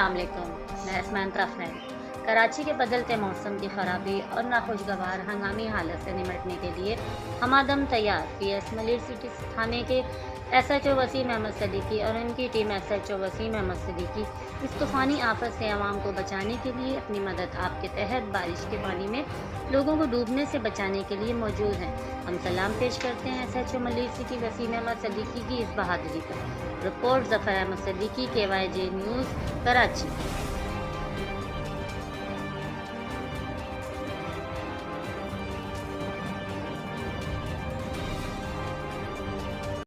अस्सलाम वालेकुम। मैं असमान तफनैन। कराची के बदलते मौसम की खराबी और नाखुशगवार हंगामी हालत से निमटने के लिए हमादम तैयार। पीएस मलिर सिटी थाने के एसएचओ वसीम अहमद सदीकी और उनकी टीम एसएचओ वसीम अहमद सदीकी इस तूफ़ानी आफत से आवाम को बचाने के लिए अपनी मदद आप के तहत बारिश के पानी में लोगों को डूबने से बचाने के लिए मौजूद हैं। हम सलाम पेश करते हैं एसएचओ मलिर सिटी वसीम अहमद सदीकी की इस बहादुरी पर। Report Zafar Ahmed Siddiqui, KYJ news, Karachi.